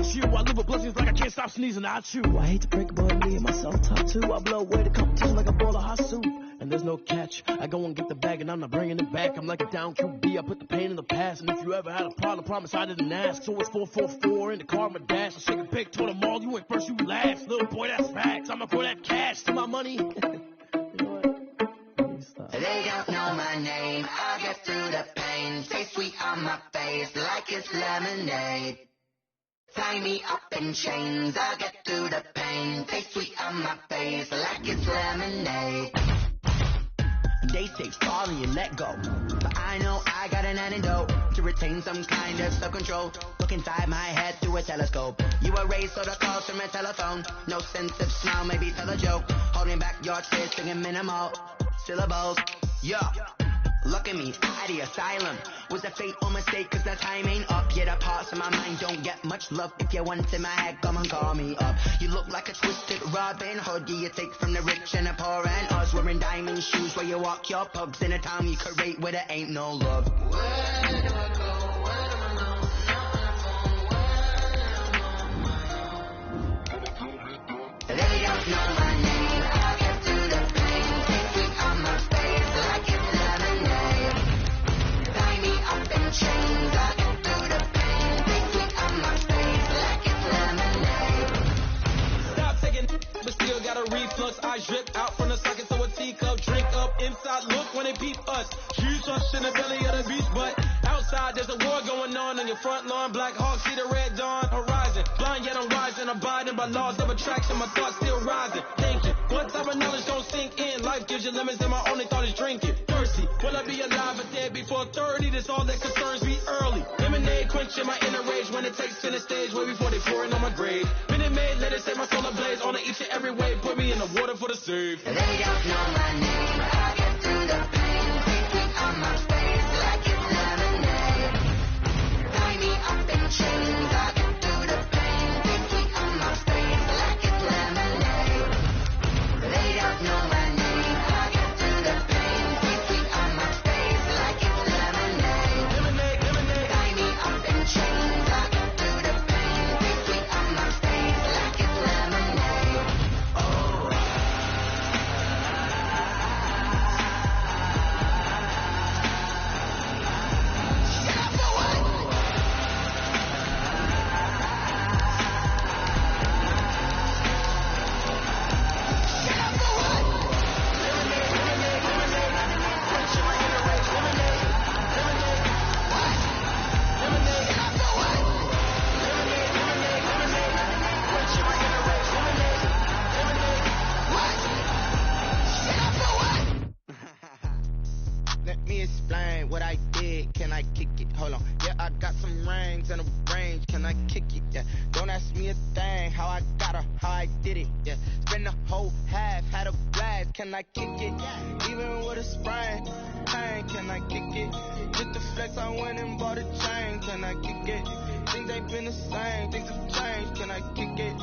got you. I live with blessings like I can't stop sneezing at you. I hate to break it, but me and myself top two. I blow away the competition like a bowl of hot soup. And there's no catch. I go and get the bag and I'm not bringing it back. I'm like a down QB. I put the pain in the past. And if you ever had a problem, promise I didn't ask. So it's 444 in the car, my dash. I shake a big to them all. You went first, you last. Little boy, that's facts. I'ma throw that cash to my money. You know what? They don't know my name. I get through the pain. Stay sweet on my face like it's lemonade. Tie me up in chains. I get through the pain. Stay sweet on my face like it's lemonade. They say fall and you let go, but I know I got an antidote to retain some kind of self-control. Look inside my head through a telescope. You erase all the calls from a telephone. No sense of smile, maybe tell a joke. Holding back your tears, singing minimal syllables. Yeah, look at me, out of the asylum. Was a fate or mistake, cause the time ain't up. Yet a parts of my mind don't get much love. If you want in my head, come and call me up. You look like a twisted Robin Hood. Yeah, you take from the rich and the poor and us. Wearing diamond shoes where you walk your pugs. In a town you create where there ain't no love. Where do I go? Where do I know? They don't know my name. I'll get through the pain. Take sweet on my face like it's lemonade. Tie me up in chains. I'll get through the pain. Take sweet on my face like it's lemonade. Stop taking, but still got a reflux. I drip out from the socket to a teacup. Drink up inside, look when they peep us. Huge rush in the belly of the beast, but outside there's a war going on your front lawn. Black Hawk see the red dawn horizon. Blind yet I'm rising, abiding by laws of attraction. My thoughts still rising, thinking what type of knowledge don't sink in. Life gives you lemons and my only thought is drinking. Thirsty, will I be alive or dead before 30? That's all that concerns me early. Lemonade quenching my inner rage when it takes center stage way before they pour it on my grave. Minute Maid, let it set my soul ablaze on each and every way. Put me in the water for the save. They don't know my name. I get through the pain. Take sweet on my face like it's lemonade. Tie me up in chains. I get through the pain. Take sweet on my face like it's lemonade. They don't know my name. I get through the pain. Take sweet on my face like it's lemonade. Tie me up in chains. I get through the pain. Take sweet on my face like it's lemonade. Oh. Let me explain what I did. Can I kick it? Hold on. Yeah, I got some rings and a range. Can I kick it? Yeah. Don't ask me a thing. How I got her, how I did it. Yeah. Spend the whole half, had a blast. Can I kick it? Even with a sprain. Pain, can I kick it? Just the flex, I went and bought a chain. Can I kick it? Things ain't been the same. Things have changed. Can I kick it?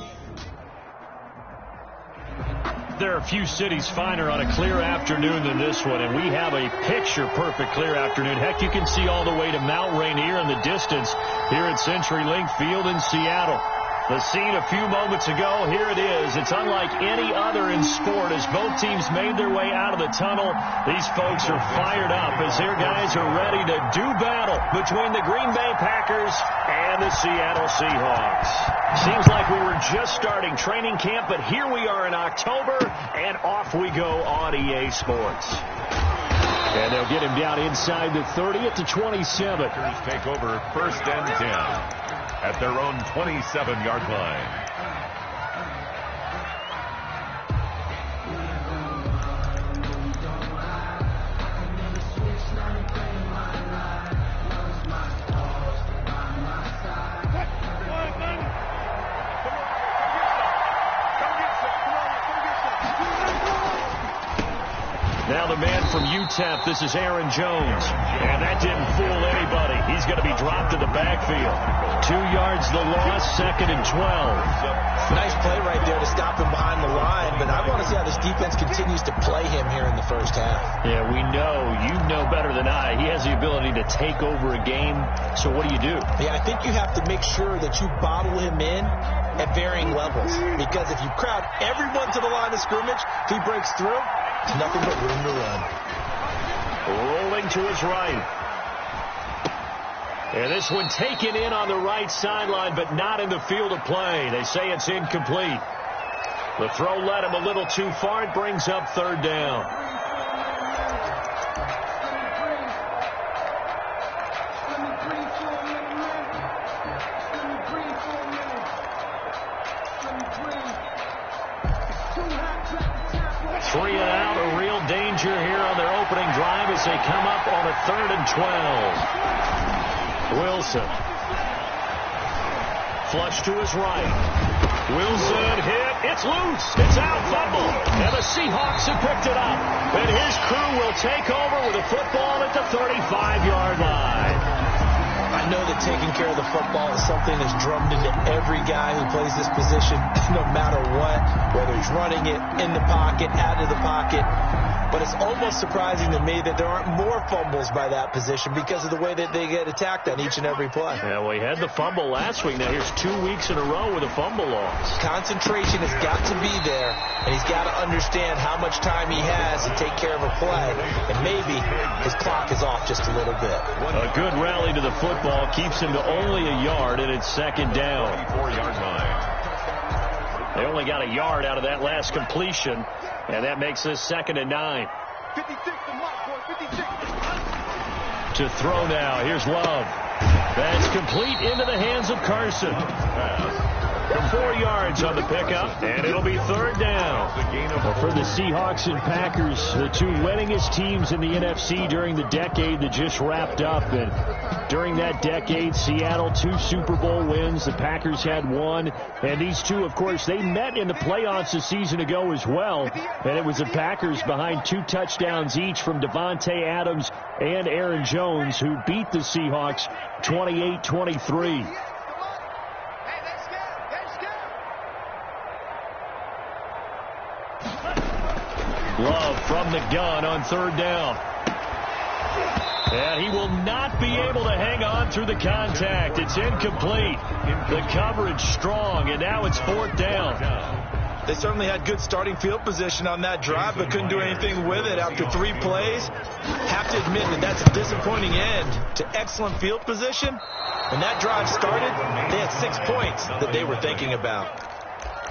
There are a few cities finer on a clear afternoon than this one, and we have a picture-perfect clear afternoon. Heck, you can see all the way to Mount Rainier in the distance here at CenturyLink Field in Seattle. The scene a few moments ago, here it is. It's unlike any other in sport as both teams made their way out of the tunnel. These folks are fired up as their guys are ready to do battle between the Green Bay Packers and the Seattle Seahawks. Seems like we were just starting training camp, but here we are in October, and off we go on EA Sports. And they'll get him down inside the 30 at the 27. Packers take over first and 10. At their own 27-yard line. Now the man from UTEP, this is Aaron Jones. And that didn't fool anybody. He's going to be dropped to the backfield. 2 yards the loss, 2nd and 12. Nice play right there to stop him behind the line, but I want to see how this defense continues to play him here in the first half. Yeah, we know. You know better than I. He has the ability to take over a game, so what do you do? Yeah, I think you have to make sure that you bottle him in at varying levels, because if you crowd everyone to the line of scrimmage, if he breaks through, there's nothing but room to run. Rolling to his right. And this one taken in on the right sideline, but not in the field of play. They say it's incomplete. The throw led him a little too far. It brings up 3rd down. Three and out, a real danger here on their opening drive as they come up on a 3rd and 12. Wilson. Flush to his right. Wilson hit. It's loose. It's out. Fumble. And the Seahawks have picked it up. And his crew will take over with a football at the 35-yard line. I know that taking care of the football is something that's drummed into every guy who plays this position, no matter what, whether he's running it in the pocket, out of the pocket. But it's almost surprising to me that there aren't more fumbles by that position because of the way that they get attacked on each and every play. Yeah, well, he had the fumble last week. Now here's 2 weeks in a row with a fumble loss. Concentration has got to be there, and he's got to understand how much time he has to take care of a play. And maybe his clock is off just a little bit. A good rally to the football keeps him to only a yard, and it's 2nd down. 4-yard line. They only got a yard out of that last completion, and that makes this 2nd and 9. 56 to Mark, boy, 56. To throw now. Here's Love. That's complete into the hands of Carson. For 4 yards on the pickup, and it'll be 3rd down. Well, for the Seahawks and Packers, the two winningest teams in the NFC during the decade that just wrapped up. And during that decade, Seattle 2 Super Bowl wins. The Packers had 1. And these two, of course, they met in the playoffs a season ago as well. And it was the Packers behind 2 touchdowns each from Devontae Adams and Aaron Jones who beat the Seahawks 28-23. Love from the gun on 3rd down. And he will not be able to hang on through the contact. It's incomplete. The coverage strong, and now it's 4th down. They certainly had good starting field position on that drive, but couldn't do anything with it after 3 plays. Have to admit that that's a disappointing end to excellent field position. When that drive started, they had 6 points that they were thinking about.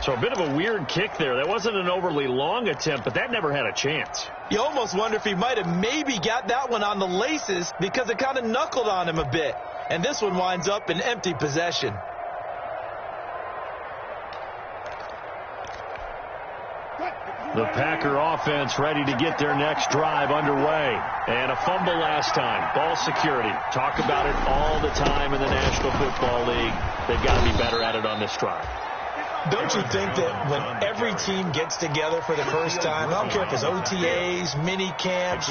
So a bit of a weird kick there. That wasn't an overly long attempt, but that never had a chance. You almost wonder if he might have maybe got that one on the laces because it kind of knuckled on him a bit. And this one winds up in empty possession. The Packer offense ready to get their next drive underway. And a fumble last time. Ball security. Talk about it all the time in the National Football League. They've got to be better at it on this drive. Don't you think that when every team gets together for the first time, I don't care if it's OTAs, mini camps,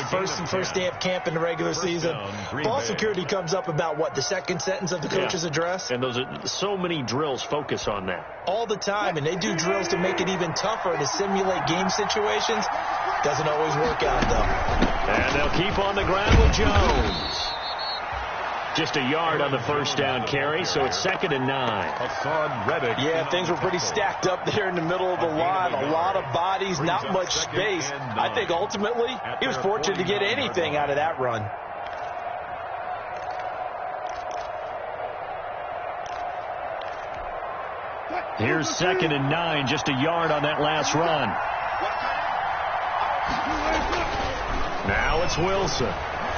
first day of camp in the regular season, ball security comes up about, what, the second sentence of the coach's address? And those are so many drills focus on that. All the time, and they do drills to make it even tougher to simulate game situations. Doesn't always work out, though. And they'll keep on the ground with Jones. Just a yard on the first down carry, so it's 2nd and 9. Hassan Reddick. Yeah, things were pretty stacked up there in the middle of the line. A lot of bodies, not much space. I think ultimately he was fortunate to get anything out of that run. Here's 2nd and 9, just a yard on that last run. Now it's Wilson.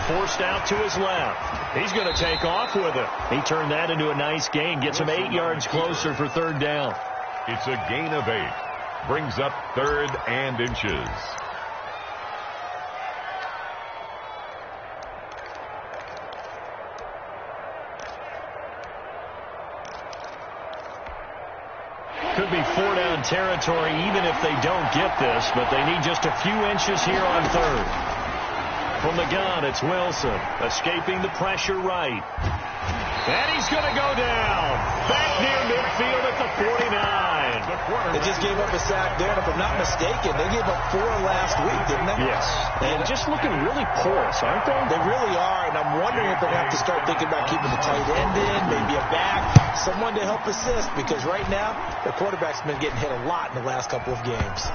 Forced out to his left. He's going to take off with it. He turned that into a nice gain. Gets him 8 yards closer for 3rd down. It's a gain of 8. Brings up 3rd and inches. Could be 4-down territory even if they don't get this, but they need just a few inches here on 3rd. From the gun, it's Wilson. Escaping the pressure right. And he's going to go down. Back near midfield at the 49. They just gave up a sack there, and if I'm not mistaken, they gave up 4 last week, didn't they? Yes. And just looking really porous, aren't they? They really are, and I'm wondering if they're going to have to start thinking about keeping the tight end in, maybe a back, someone to help assist, because right now, the quarterback's been getting hit a lot in the last couple of games.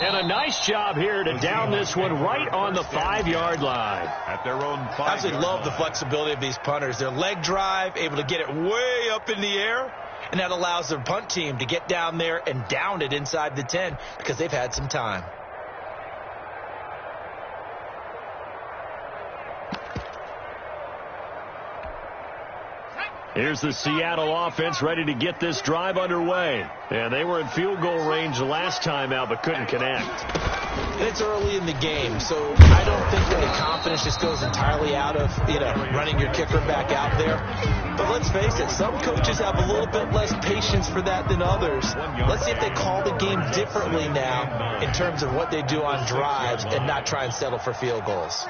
And a nice job here to down this one right on the 5-yard line. At their own 5-yard line. I absolutely love the flexibility of these punters. Their leg drive, able to get it way up in the air, and that allows their punt team to get down there and down it inside the 10 because they've had some time. Here's the Seattle offense ready to get this drive underway. And they were in field goal range the last time out but couldn't connect. It's early in the game, so I don't think that the confidence just goes entirely out of, running your kicker back out there. But let's face it, some coaches have a little bit less patience for that than others. Let's see if they call the game differently now in terms of what they do on drives and not try and settle for field goals.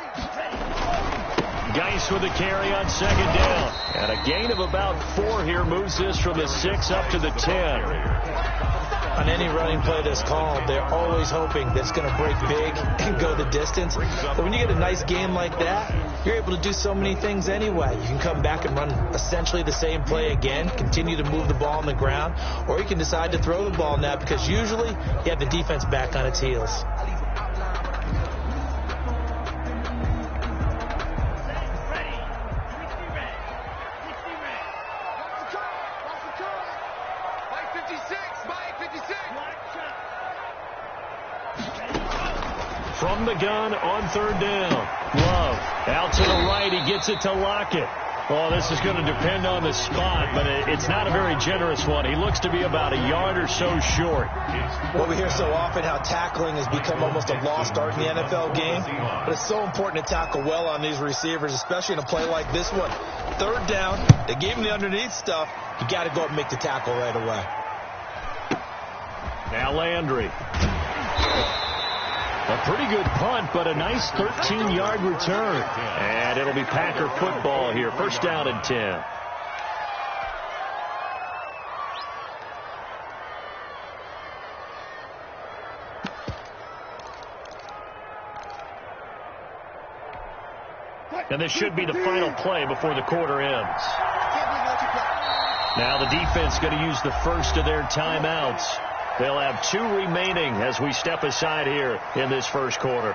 Geis with the carry on second down. And a gain of about 4 here moves this from the 6 up to the 10. On any running play that's called, they're always hoping that it's going to break big and go the distance. But when you get a nice game like that, you're able to do so many things anyway. You can come back and run essentially the same play again, continue to move the ball on the ground, or you can decide to throw the ball now because usually you have the defense back on its heels. From the gun on third down. Love out to the right. He gets it to Lockett. Well, this is going to depend on the spot, but it's not a very generous one. He looks to be about a yard or so short. Well, we hear so often how tackling has become almost a lost art in the NFL game, but it's so important to tackle well on these receivers, especially in a play like this one. Third down, they gave him the underneath stuff. You got to go up and make the tackle right away. Now Landry. A pretty good punt, but a nice 13-yard return. And it'll be Packer football here. First down and 10. And this should be the final play before the quarter ends. Now the defense going to use the first of their timeouts. They'll have 2 remaining as we step aside here in this first quarter.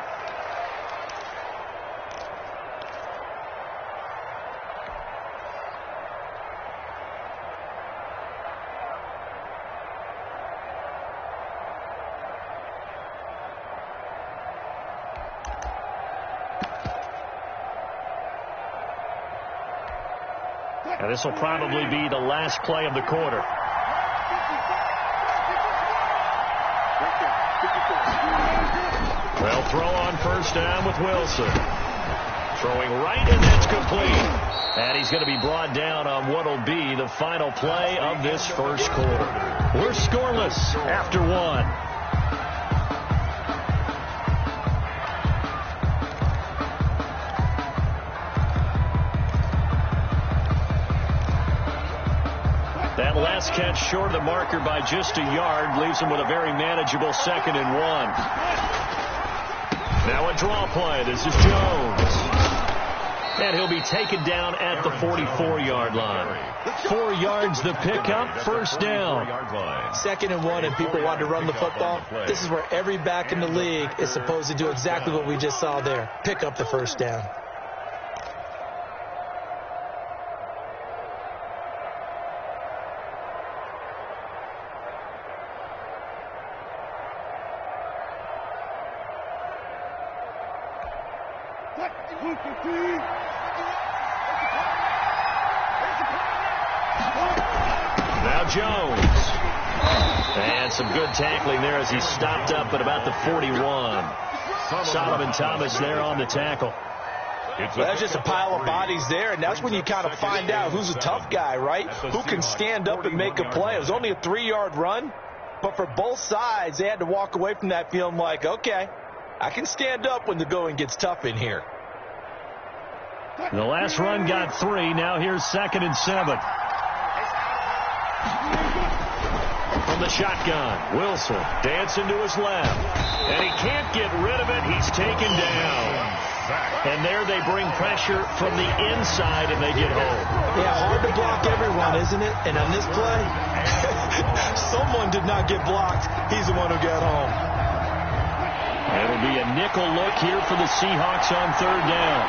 And this will probably be the last play of the quarter. They'll throw on first down with Wilson. Throwing right, and that's complete. And he's going to be brought down on what will be the final play of this first quarter. We're scoreless after 1. That last catch short of the marker by just a yard leaves him with a very manageable 2nd and 1. Now a draw play. This is Jones. And he'll be taken down at the 44-yard line. 4 yards the pickup, first down. 2nd and 1, and people want to run the football. This is where every back in the league is supposed to do exactly what we just saw there. Pick up the first down. Now Jones. And some good tackling there as he stopped up at about the 41. Solomon Thomas there on the tackle. Well, that's just a pile of bodies there, and that's when you kind of find out who's a tough guy, right? Who can stand up and make a play. It was only a 3-yard run, but for both sides, they had to walk away from that feeling like, okay, I can stand up when the going gets tough in here. The last run got 3. Now here's 2nd and 7. From the shotgun, Wilson dancing to his left. And he can't get rid of it. He's taken down. And there they bring pressure from the inside and they get home. Yeah, hard to block everyone, isn't it? And on this play, someone did not get blocked. He's the one who got home. It'll be a nickel look here for the Seahawks on 3rd down.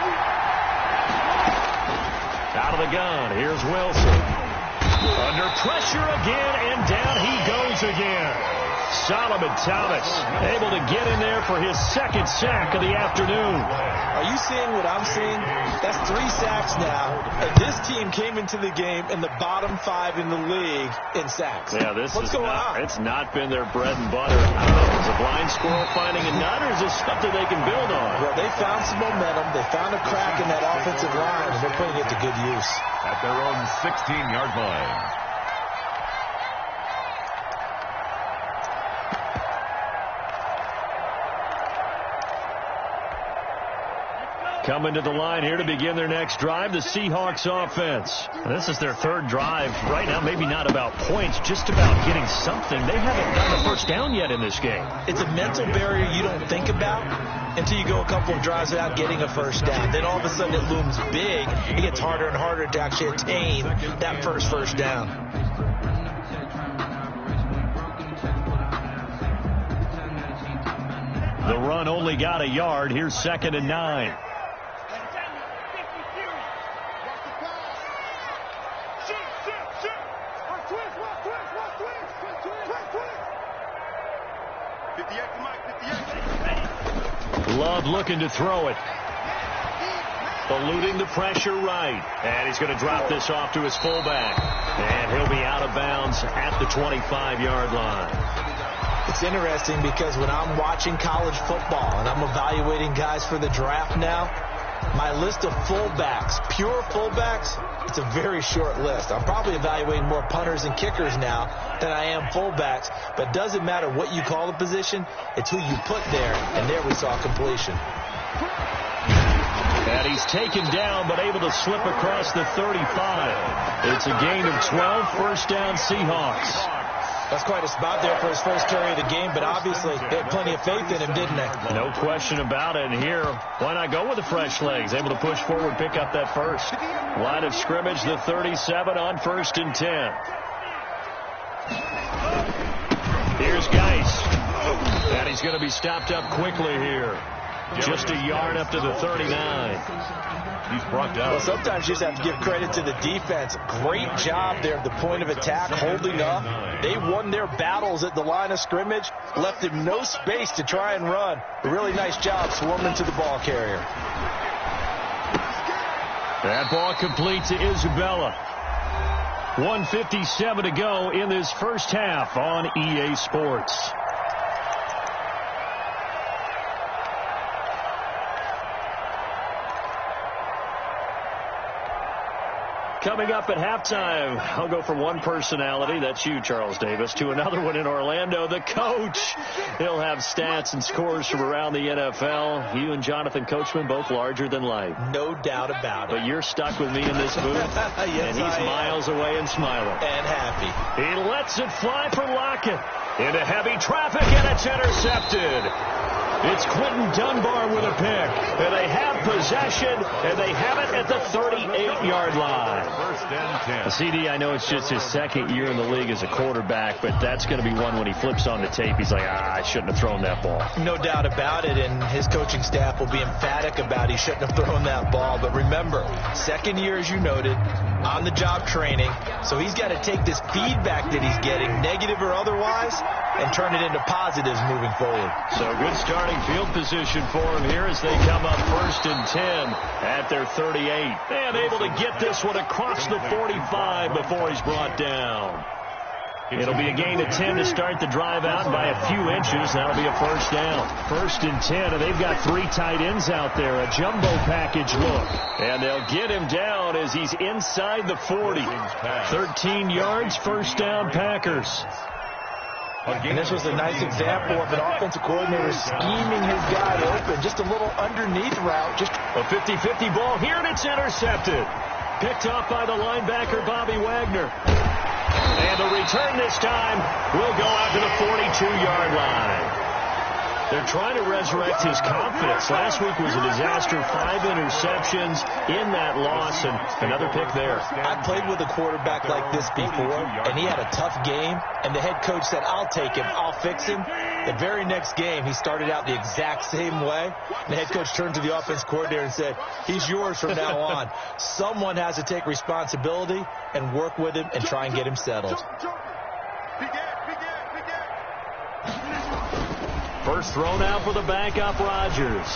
Out of the gun, here's Wilson. Under pressure again, and down he goes again. Solomon Thomas able to get in there for his 2nd sack of the afternoon. Are you seeing what I'm seeing? That's 3 sacks now, and this team came into the game in the bottom 5 in the league in sacks. Yeah, What's going on? It's not been their bread and butter. I don't know, is a blind squirrel finding a nut, or is this something they can build on? Well, they found some momentum. They found a crack in that offensive line, and they're putting it to good use. At their own 16-yard line. Coming to the line here to begin their next drive, the Seahawks offense. This is their 3rd drive. Right now, maybe not about points, just about getting something. They haven't gotten a first down yet in this game. It's a mental barrier you don't think about until you go a couple of drives without getting a first down. Then all of a sudden it looms big. It gets harder and harder to actually attain that first down. The run only got a yard. Here's 2nd and 9. Love looking to throw it. Eluding the pressure right. And he's going to drop this off to his fullback. And he'll be out of bounds at the 25-yard line. It's interesting because when I'm watching college football and I'm evaluating guys for the draft now, my list of fullbacks, pure fullbacks, it's a very short list. I'm probably evaluating more punters and kickers now than I am fullbacks, but it doesn't matter what you call the position, it's who you put there, and there we saw completion. And he's taken down, but able to slip across the 35. It's a gain of 12, first down Seahawks. That's quite a spot there for his first carry of the game, but obviously they had plenty of faith in him, didn't they? No question about it. And here, why not go with the fresh legs? Able to push forward, pick up that first. Line of scrimmage, the 37 on 1st and 10. Here's Geis. And he's going to be stopped up quickly here. Just a yard up to the 39. He's brought down. Well, sometimes you just have to give credit to the defense. Great job there at the point of attack, holding up. They won their battles at the line of scrimmage, left him no space to try and run. A really nice job swarming to the ball carrier. That ball complete to Isabella. 1:57 to go in this first half on EA Sports. Coming up at halftime, I'll go from one personality, that's you, Charles Davis, to another one in Orlando, the coach. He'll have stats and scores from around the NFL. You and Jonathan Coachman, both larger than life. No doubt about it. But you're stuck with me in this booth, yes, and he's miles away and smiling. And happy. He lets it fly for Lockett. Into heavy traffic, and it's intercepted. It's Quentin Dunbar with a pick. And they have possession, and they have it at the 38-yard line. First and 10. CD, I know it's just his 2nd year in the league as a quarterback, but that's going to be one when he flips on the tape. He's like, I shouldn't have thrown that ball. No doubt about it, and his coaching staff will be emphatic about he shouldn't have thrown that ball. But remember, 2nd year, as you noted, on-the-job training. So he's got to take this feedback that he's getting, negative or otherwise, and turn it into positives moving forward. So good starting field position for him here as they come up 1st and 10 at their 38. And able to get this one across the 45 before he's brought down. It'll be a gain of 10 to start the drive out by a few inches. That'll be a first down. 1st and 10, and they've got 3 tight ends out there. A jumbo package look. And they'll get him down as he's inside the 40. 13 yards, first down Packers. And this was a nice example of an offensive coordinator scheming his guy open. Just a little underneath route. Just a 50-50 ball here, and it's intercepted. Picked off by the linebacker, Bobby Wagner. And the return this time will go out to the 42-yard line. They're trying to resurrect his confidence. Last week was a disaster. 5 interceptions in that loss, and another pick there. I played with a quarterback like this before, and he had a tough game, and the head coach said, I'll take him, I'll fix him. The very next game, he started out the exact same way. The head coach turned to the offense coordinator and said, he's yours from now on. Someone has to take responsibility and work with him and try and get him settled. First thrown out for the backup, Rodgers.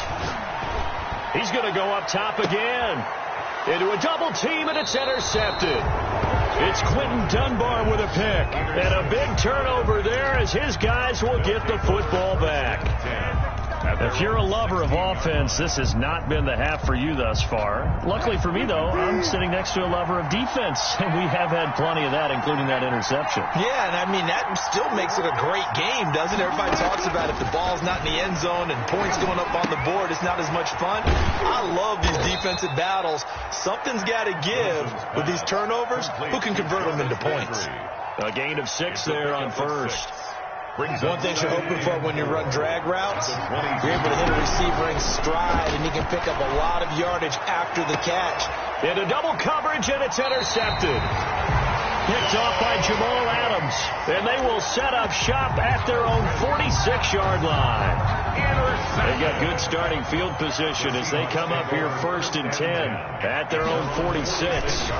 He's going to go up top again. Into a double team, and it's intercepted. It's Quentin Dunbar with a pick. And a big turnover there as his guys will get the football back. If you're a lover of offense, this has not been the half for you thus far. Luckily for me, though, I'm sitting next to a lover of defense, and we have had plenty of that, including that interception. Yeah, and I mean, that still makes it a great game, doesn't it? Everybody talks about if the ball's not in the end zone and points going up on the board, it's not as much fun. I love these defensive battles. Something's got to give with these turnovers. Who can convert them into points? A gain of 6 there on first. One thing you're hoping for when you run drag routes, you're able to hit a receiver in stride, and he can pick up a lot of yardage after the catch. Into double coverage, and it's intercepted. Picked off by Jamal Adams, and they will set up shop at their own 46-yard line. They got good starting field position as they come up here 1st and 10 at their own 46.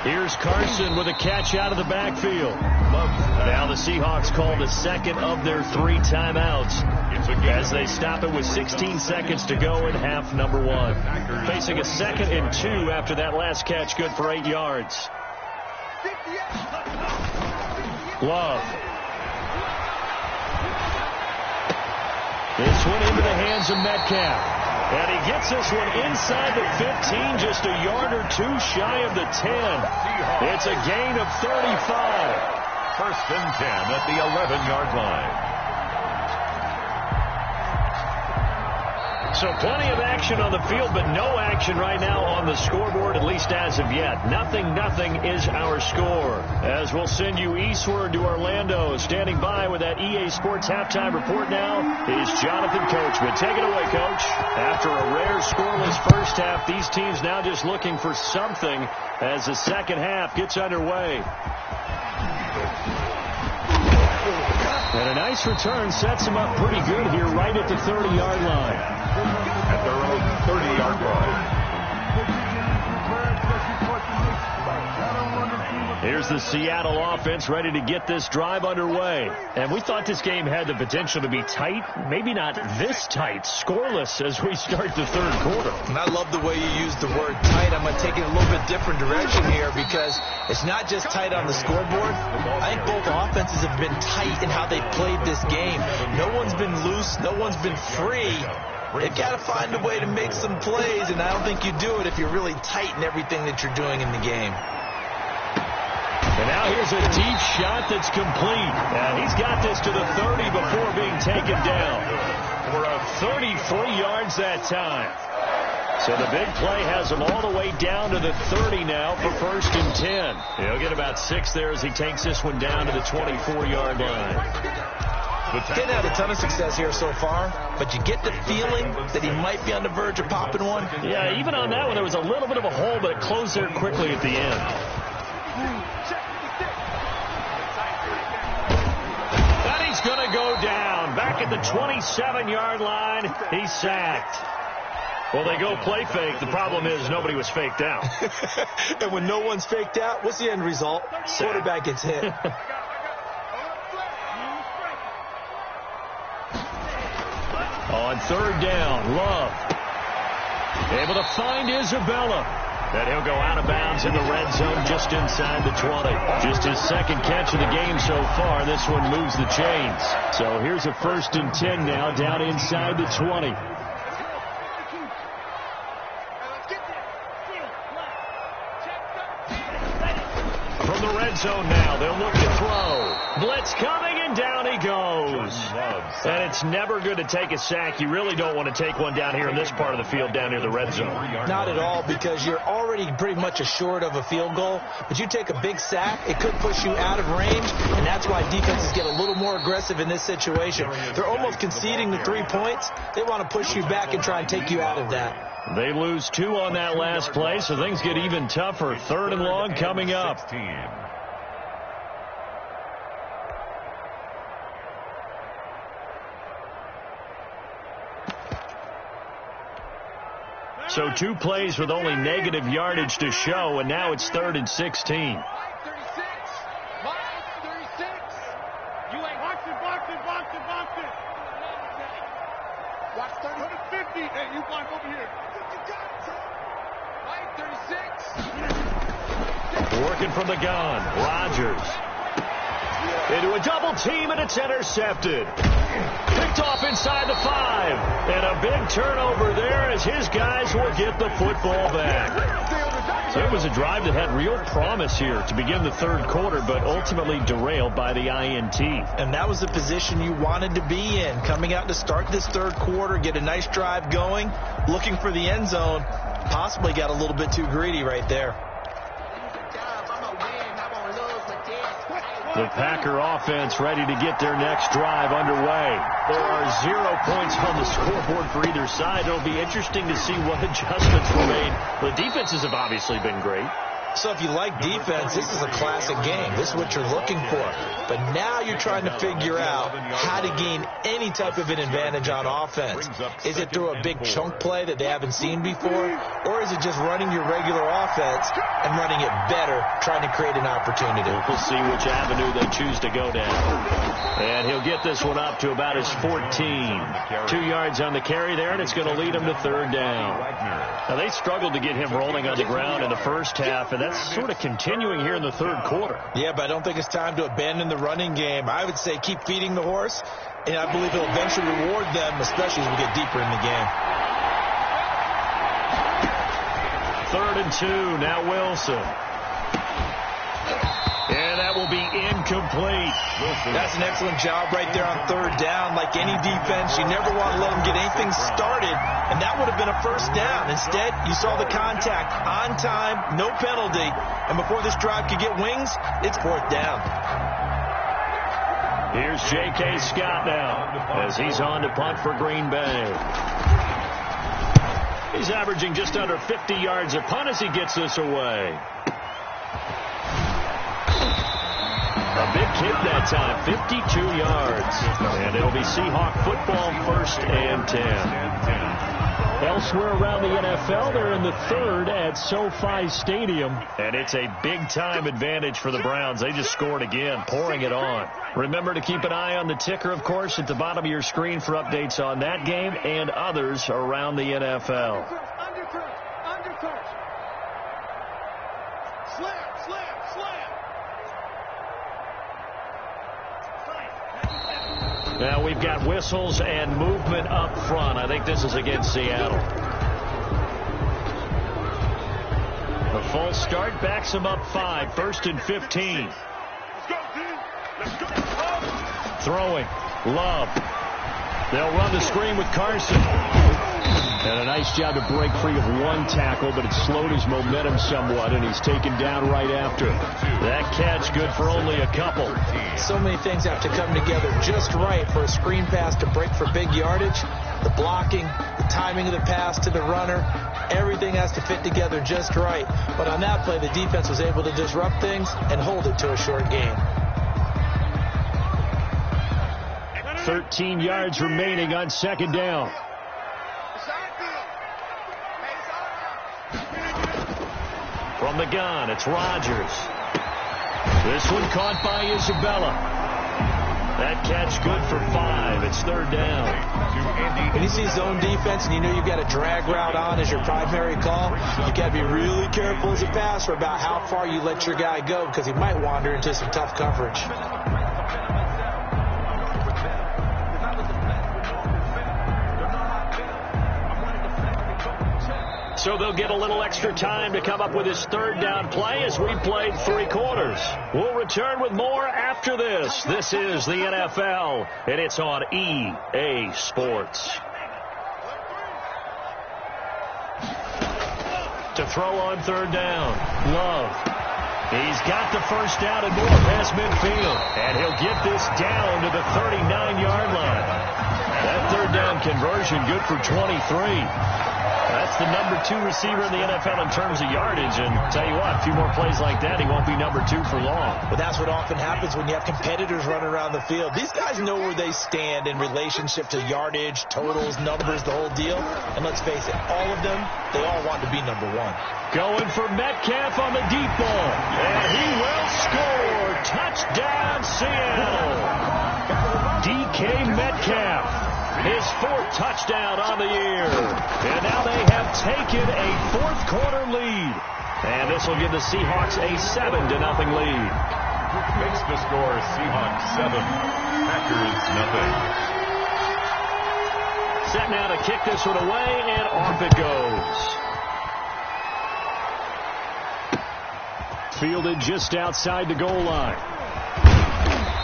Here's Carson with a catch out of the backfield. Now the Seahawks call the second of their 3 timeouts as they stop it with 16 seconds to go in half number 1. Facing a 2nd and 2 after that last catch, good for 8 yards. Love. This one into the hands of Metcalf. And he gets this one inside the 15, just a yard or 2 shy of the 10. It's a gain of 35. 1st and 10 at the 11-yard line. So plenty of action on the field, but no action right now on the scoreboard, at least as of yet. 0-0 is our score. As we'll send you eastward to Orlando. Standing by with that EA Sports halftime report now is Jonathan Coachman. Take it away, Coach. After a rare scoreless first half, these teams now just looking for something as the second half gets underway. And a nice return sets them up pretty good here right at the 30-yard line. At their own 30-yard line. Here's the Seattle offense ready to get this drive underway. And we thought this game had the potential to be tight. Maybe not this tight, scoreless as we start the third quarter. And I love the way you use the word tight. I'm going to take it a little bit different direction here because it's not just tight on the scoreboard. I think both offenses have been tight in how they played this game. No one's been loose. No one's been free. They've got to find a way to make some plays, and I don't think you do it if you're really tight in everything that you're doing in the game. And now here's a deep shot that's complete. And he's got this to the 30 before being taken down. For a 33 yards that time. So the big play has him all the way down to the 30 now for 1st and 10. He'll get about 6 there as he takes this one down to the 24-yard line. Didn't have a ton of success here so far, but you get the feeling that he might be on the verge of popping one. Yeah, even on that one, there was a little bit of a hole, but it closed there quickly at the end. And he's going to go down. Back at the 27-yard line, he's sacked. Well, they go play fake. The problem is nobody was faked out. And when no one's faked out, what's the end result? Quarterback gets hit. On 3rd down, Love able to find Isabella. And he'll go out of bounds in the red zone just inside the 20. Just his 2nd catch of the game so far. This one moves the chains. So here's a 1st and 10 now down inside the 20. from the red zone now. They'll look to throw. Blitz coming, and down he goes. And it's never good to take a sack. You really don't want to take one down here in this part of the field, down near the red zone. Not at all, because you're already pretty much assured of a field goal. But you take a big sack, it could push you out of range, and that's why defenses get a little more aggressive in this situation. They're almost conceding the 3 points. They want to push you back and try and take you out of that. They lose 2 on that last play, so things get even tougher. 3rd and long coming up. So 2 plays with only negative yardage to show, and now it's 3rd and 16. Working from the gun, Rodgers. Into a double team, and it's intercepted. Picked off inside the 5. And a big turnover there as his guys will get the football back. So it was a drive that had real promise here to begin the 3rd quarter, but ultimately derailed by the INT. And that was the position you wanted to be in. Coming out to start this 3rd quarter, get a nice drive going, looking for the end zone. Possibly got a little bit too greedy right there. The Packer offense ready to get their next drive underway. There are 0 points on the scoreboard for either side. It'll be interesting to see what adjustments were made. The defenses have obviously been great. So if you like defense, this is a classic game. This is what you're looking for. But now you're trying to figure out how to gain any type of an advantage on offense. Is it through a big chunk play that they haven't seen before? Or is it just running your regular offense and running it better, trying to create an opportunity? We'll see which avenue they choose to go down. And he'll get this one up to about his 14. 2 yards on the carry there, and it's going to lead him to 3rd down. Now, they struggled to get him rolling on the ground in the first half, and that's sort of continuing here in the 3rd quarter. Yeah, but I don't think it's time to abandon the running game. I would say keep feeding the horse, and I believe it'll eventually reward them, especially as we get deeper in the game. 3rd and 2, now Wilson. And that will be incomplete. That's an excellent job right there on 3rd down. Like any defense, you never want to let them get anything started, and that would have been a 1st down. Instead, you saw the contact on time, no penalty, and before this drive could get wings, it's 4th down. Here's J.K. Scott now as he's on to punt for Green Bay. He's averaging just under 50 yards a punt as he gets this away. A big kick that time, 52 yards. And it'll be Seahawk football, 1st and 10. Elsewhere around the NFL, they're in the 3rd at SoFi Stadium. And it's a big-time advantage for the Browns. They just scored again, pouring it on. Remember to keep an eye on the ticker, of course, at the bottom of your screen for updates on that game and others around the NFL. Undercut. Slam. Now we've got whistles and movement up front. I think this is against Seattle. The full start backs them up 5. 1st and 15. Throwing. Love. They'll run the screen with Carson. And a nice job to break free of 1 tackle, but it slowed his momentum somewhat, and he's taken down right after it. That catch good for only a couple. So many things have to come together just right for a screen pass to break for big yardage. The blocking, the timing of the pass to the runner, everything has to fit together just right. But on that play, the defense was able to disrupt things and hold it to a short gain. 13 yards remaining on 2nd down. From the gun, it's Rodgers. This one caught by Isabella. That catch good for 5. It's 3rd down. When you see zone defense and you know you've got a drag route on as your primary call, you've got to be really careful as a passer about how far you let your guy go, because he might wander into some tough coverage. So they'll get a little extra time to come up with his third down play as we played 3 quarters. We'll return with more after this. This is the NFL, and it's on EA Sports. To throw on third down, Love. He's got the first down and more past midfield. And he'll get this down to the 39-yard line. That third down conversion good for 23. That's the number 2 receiver in the NFL in terms of yardage. And tell you what, a few more plays like that, he won't be number 2 for long. But that's what often happens when you have competitors running around the field. These guys know where they stand in relationship to yardage, totals, numbers, the whole deal. And let's face it, all of them, they all want to be number 1. Going for Metcalf on the deep ball. And he will score. Touchdown, Seattle. DK Metcalf. His 4th touchdown on the year. And now they have taken a 4th quarter lead. And this will give the Seahawks a 7-0 lead. Makes the score Seahawks 7, Packers nothing. Set now to kick this one away, and off it goes. Fielded just outside the goal line.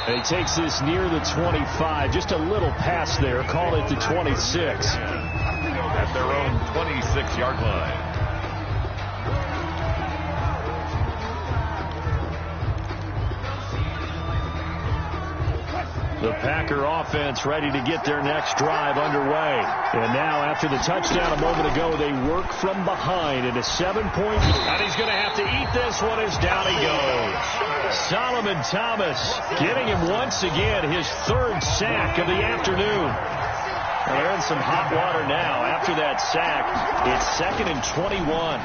He takes this near the 25. Just a little pass there. Call it the 26. At their own 26-yard line. The Packer offense ready to get their next drive underway. And now, after the touchdown a moment ago, they work from behind in a 7-point. And he's going to have to eat this one as down he goes. Solomon Thomas getting him once again his 3rd sack of the afternoon. They're in some hot water now. After that sack, it's 2nd and 21.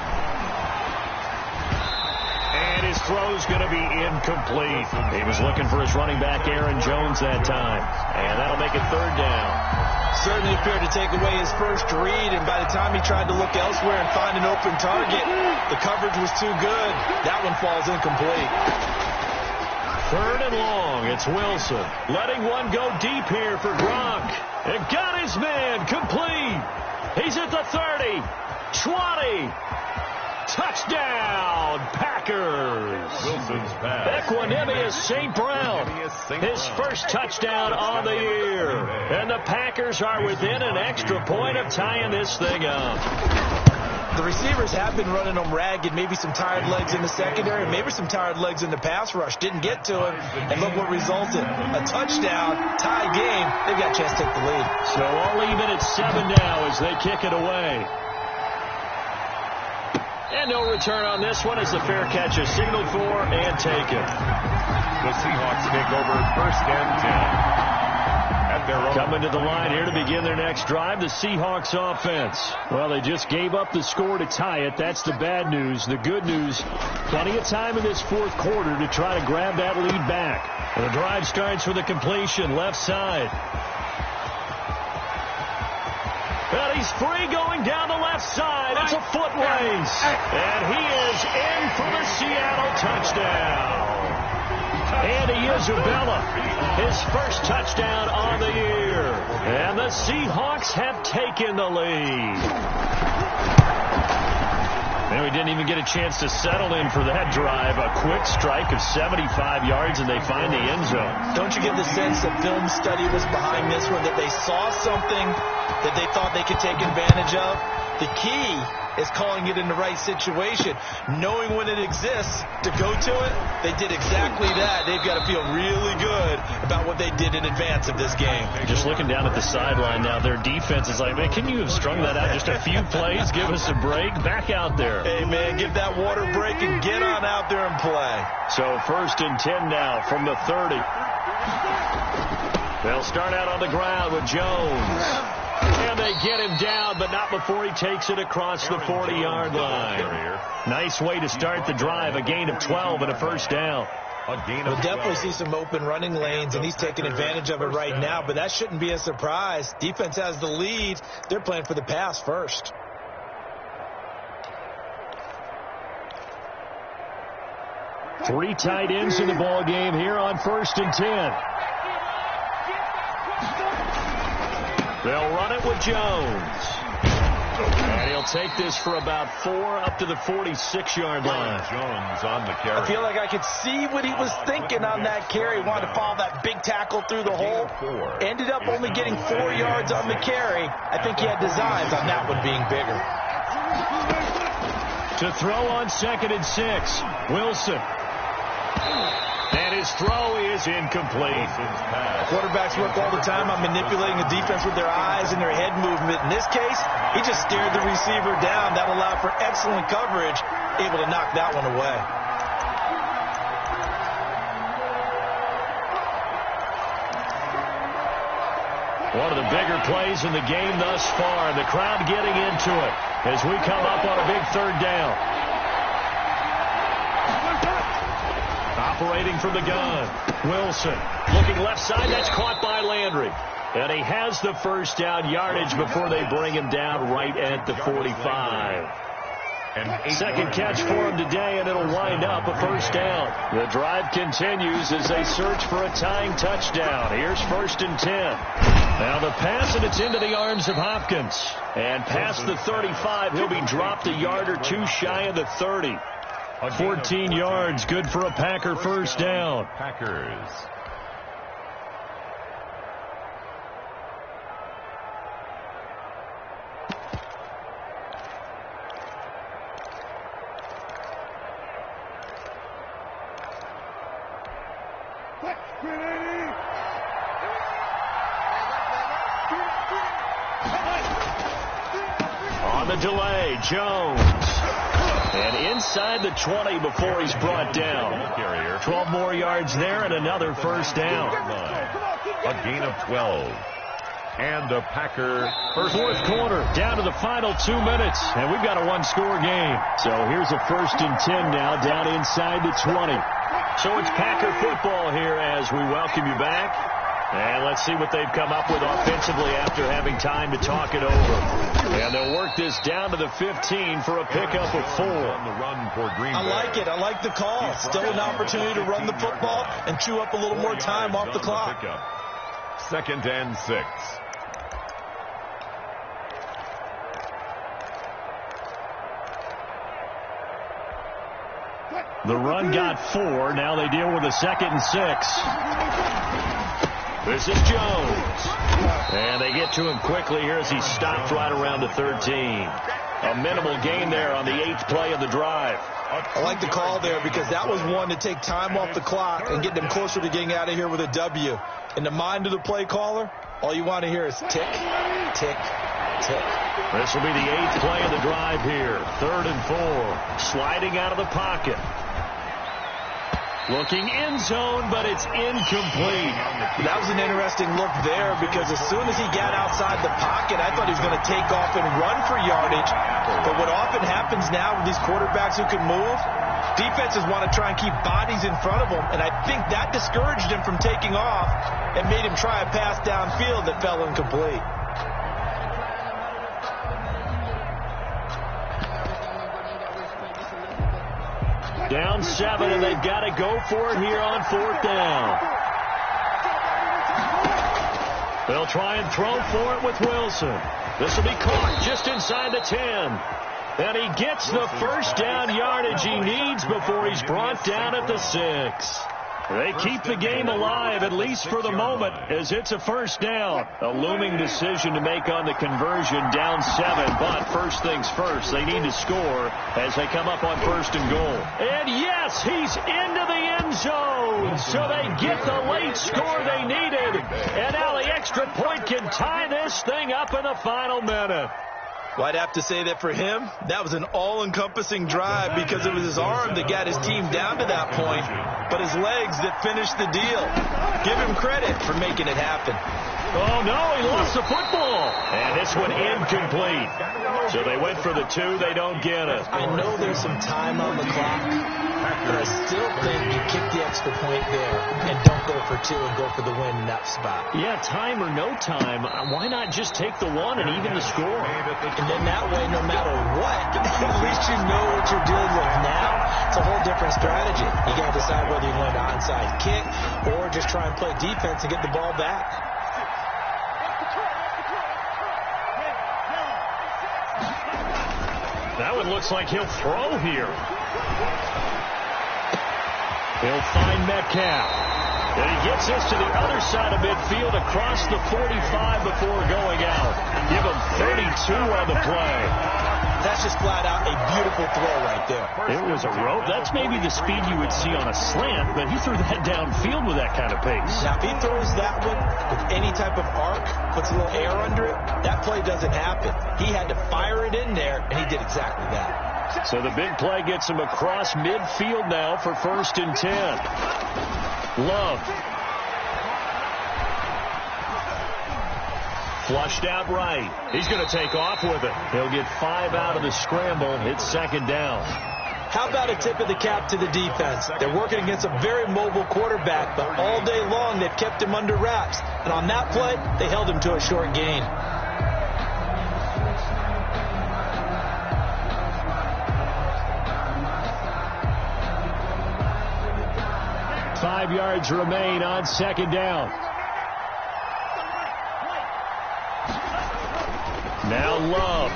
And his throw's going to be incomplete. He was looking for his running back, Aaron Jones, that time. And that'll make it 3rd down. Certainly appeared to take away his first read, and by the time he tried to look elsewhere and find an open target, the coverage was too good. That one falls incomplete. 3rd and long. It's Wilson. Letting one go deep here for Gronk. And got his man complete. He's at the 30. 20. Touchdown, Packers. Wilson's pass. Equanimous St. Brown. His first touchdown on the year. And the Packers are within an extra point of tying this thing up. The receivers have been running them ragged. Maybe some tired legs in the secondary, maybe some tired legs in the pass rush. Didn't get to him, and look what resulted. A touchdown, tie game. They've got a chance to take the lead. So all even at 7 now as they kick it away. And no return on this one as the fair catch is signaled for and taken. The Seahawks take over 1st and 10. Coming to the line here to begin their next drive, the Seahawks offense. Well, they just gave up the score to tie it. That's the bad news. The good news, plenty of time in this 4th quarter to try to grab that lead back. And the drive starts with a completion, left side. Well, he's free going down the left side. It's a foot race. And he is in for the Seattle touchdown. Andy Isabella, his first touchdown on the year. And the Seahawks have taken the lead. And we didn't even get a chance to settle in for that drive. A quick strike of 75 yards, and they find the end zone. Don't you get the sense that film study was behind this one, that they saw something that they thought they could take advantage of? The key is calling it in the right situation, knowing when it exists to go to it. They did exactly that. They've got to feel really good about what they did in advance of this game. Just looking down at the sideline now, their defense is like, man, can you have strung that out just a few plays? Give us a break. Back out there. Hey, man, give that water break and get on out there and play. So 1st and 10 now from the 30. They'll start out on the ground with Jones. And they get him down, but not before he takes it across the 40-yard line. Nice way to start the drive, a gain of 12 and a first down. We'll definitely see some open running lanes, and he's taking advantage of it right now, but that shouldn't be a surprise. Defense has the lead. They're playing for the pass first. Three tight ends in the ball game here on 1st and 10. They'll run it with Jones. And he'll take this for about 4 up to the 46-yard line. Jones on the carry. I feel like I could see what he was thinking on that carry. Wanted to follow that big tackle through the hole. Ended up only getting 4 yards on the carry. I think he had designs on that one being bigger. To throw on 2nd and 6, Wilson. And his throw is incomplete. Quarterbacks work all the time on manipulating the defense with their eyes and their head movement. In this case, he just stared the receiver down. That allowed for excellent coverage, able to knock that one away. One of the bigger plays in the game thus far. The crowd getting into it as we come up on a big 3rd down. Operating from the gun, Wilson looking left side. That's caught by Landry. And he has the first down yardage before they bring him down right at the 45. Second catch for him today, and it'll wind up a first down. The drive continues as they search for a tying touchdown. Here's 1st and 10. Now the pass, and it's into the arms of Hopkins. And past the 35, he'll be dropped a yard or two shy of the 30. 14 yards, good for a Packer first down. Packers. On the delay, Jones. And inside the 20 before he's brought down. 12 more yards there and another first down. A gain of 12. And a Packer first. Fourth quarter, down to the final 2 minutes. And we've got a one-score game. So here's a 1st and 10 now, down inside the 20. So it's Packer football here as we welcome you back. And let's see what they've come up with offensively after having time to talk it over. And they'll work this down to the 15 for a pickup of 4. On the run for Green Bay. I like it. I like the call. Still an opportunity to run the football and chew up a little more time off the clock. 2nd and 6. The run got 4. Now they deal with a 2nd and 6. This is Jones. And they get to him quickly here as he stopped right around the 13. A minimal gain there on the 8th play of the drive. I like the call there because that was one to take time off the clock and get them closer to getting out of here with a W. In the mind of the play caller, all you want to hear is tick, tick, tick. This will be the 8th play of the drive here. 3rd and 4. Sliding out of the pocket. Looking end zone, but it's incomplete. That was an interesting look there because as soon as he got outside the pocket, I thought he was going to take off and run for yardage. But what often happens now with these quarterbacks who can move, defenses want to try and keep bodies in front of them, and I think that discouraged him from taking off and made him try a pass downfield that fell incomplete. Down 7, and they've got to go for it here on 4th down. They'll try and throw for it with Wilson. This will be caught just inside the 10. And he gets the first down yardage he needs before he's brought down at the 6. They keep the game alive, at least for the moment, as it's a first down. A looming decision to make on the conversion, down 7. But first things first, they need to score as they come up on 1st and goal. And yes, he's into the end zone. So they get the late score they needed. And now the extra point can tie this thing up in the final minute. Well, I'd have to say that for him, that was an all-encompassing drive because it was his arm that got his team down to that point, but his legs that finished the deal. Give him credit for making it happen. Oh, no, he lost the football. And this one incomplete. So they went for the 2. They don't get it. I know there's some time on the clock, but I still think you kick the extra point there and don't go for 2 and go for the win in that spot. Yeah, time or no time, why not just take the 1 and even the score? And then that way, no matter what, at least you know what you're dealing with now. It's a whole different strategy. You got to decide whether you're going to onside kick or just try and play defense and get the ball back. and looks like he'll throw here. He'll find Metcalf. And he gets this to the other side of midfield across the 45 before going out. Give him 32 on the play. That's just flat out a beautiful throw right there. It was a rope. That's maybe the speed you would see on a slant, but he threw that downfield with that kind of pace. Now, if he throws that one with any type of arc, puts a little air under it, that play doesn't happen. He had to fire it in there, and he did exactly that. So the big play gets him across midfield now for 1st and 10. Love. Flushed out right. He's going to take off with it. He'll get 5 out of the scramble. It's 2nd down. How about a tip of the cap to the defense? They're working against a very mobile quarterback, but all day long they've kept him under wraps. And on that play, they held him to a short gain. Five yards remain on 2nd down. Now Love.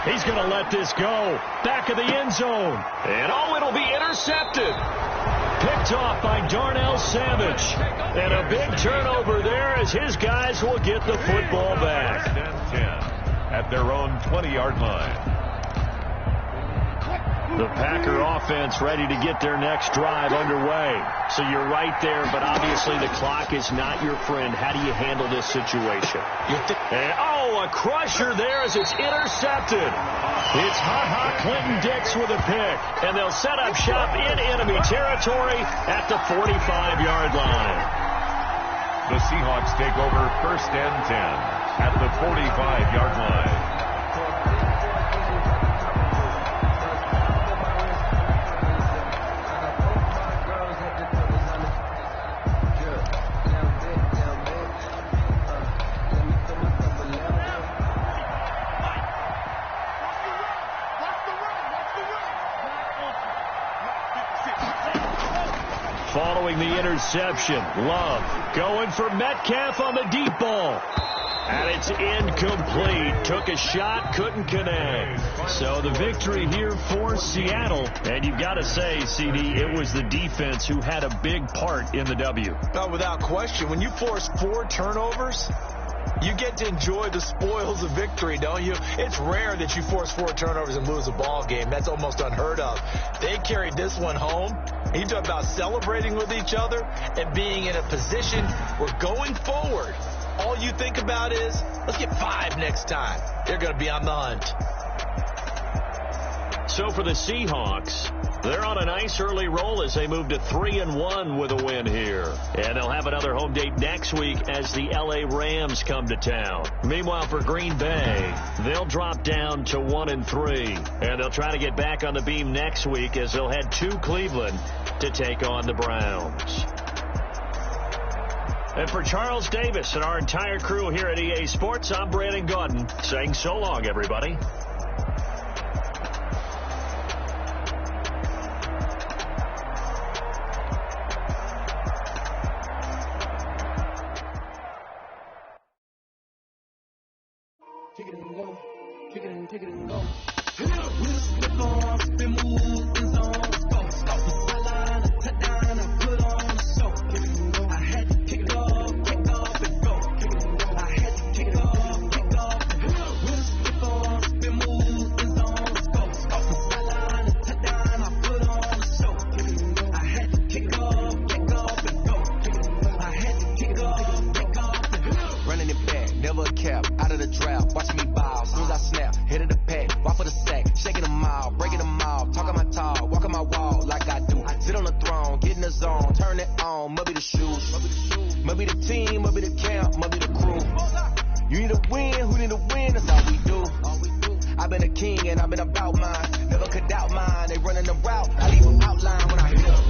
He's going to let this go. Back of the end zone. And it'll be intercepted. Picked off by Darnell Savage. And a big turnover there as his guys will get the football back. 10 at their own 20-yard line. The Packer offense ready to get their next drive underway. So you're right there, but obviously the clock is not your friend. How do you handle this situation? And, a crusher there as it's intercepted. It's Clinton Dix with a pick. And they'll set up shop in enemy territory at the 45-yard line. The Seahawks take over 1st and 10 at the 45-yard line. Following the interception, Love going for Metcalf on the deep ball. And it's incomplete. Took a shot, couldn't connect. So the victory here for Seattle. And you've got to say, CD, it was the defense who had a big part in the W. No, without question. When you force 4 turnovers, you get to enjoy the spoils of victory, don't you? It's rare that you force 4 turnovers and lose a ball game. That's almost unheard of. They carried this one home. You talk about celebrating with each other and being in a position where going forward, all you think about is, let's get 5 next time. They're going to be on the hunt. So for the Seahawks, they're on a nice early roll as they move to 3-1 with a win here. And they'll have another home date next week as the LA Rams come to town. Meanwhile, for Green Bay, they'll drop down to 1-3. And they'll try to get back on the beam next week as they'll head to Cleveland to take on the Browns. And for Charles Davis and our entire crew here at EA Sports, I'm Brandon Gaudin saying so long, everybody. Kick it and go. Kick it and go. We'll slip on, spin move, in zone, go. Stop the sideline, touchdown, I put on the show. Kick it and go. I had to kick it off, kick off and go. Kick it and go. I had to kick it off, kick off and go. We'll slip on, spin move, in zone, go. Stop the sideline, touchdown, I put on the show. Kick it and go. I had to kick it off, kick off and go. Kick it and go. I had to kick it off, kick off and go. Running it back, never a cap, out of the draft, watch me bow, soon as I snap, hit of the pack, walk for the sack, shaking them out, breaking them out, talking my talk, walking my wall like I do, sit on the throne, get in the zone, turn it on, must be the shoes, must be the team, must be the camp, must be the crew, you need a win, who need a win, that's all we do, I've been a king and I've been about mine, never could doubt mine, they running the route, I leave them outline when I hit them.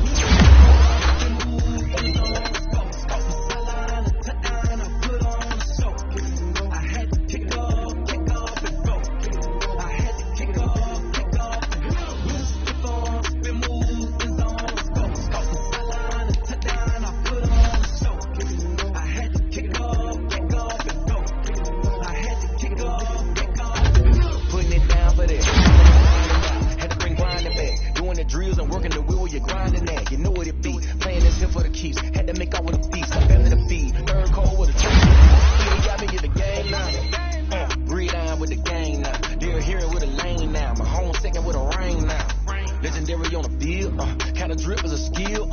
Putting it down for this. it was a skill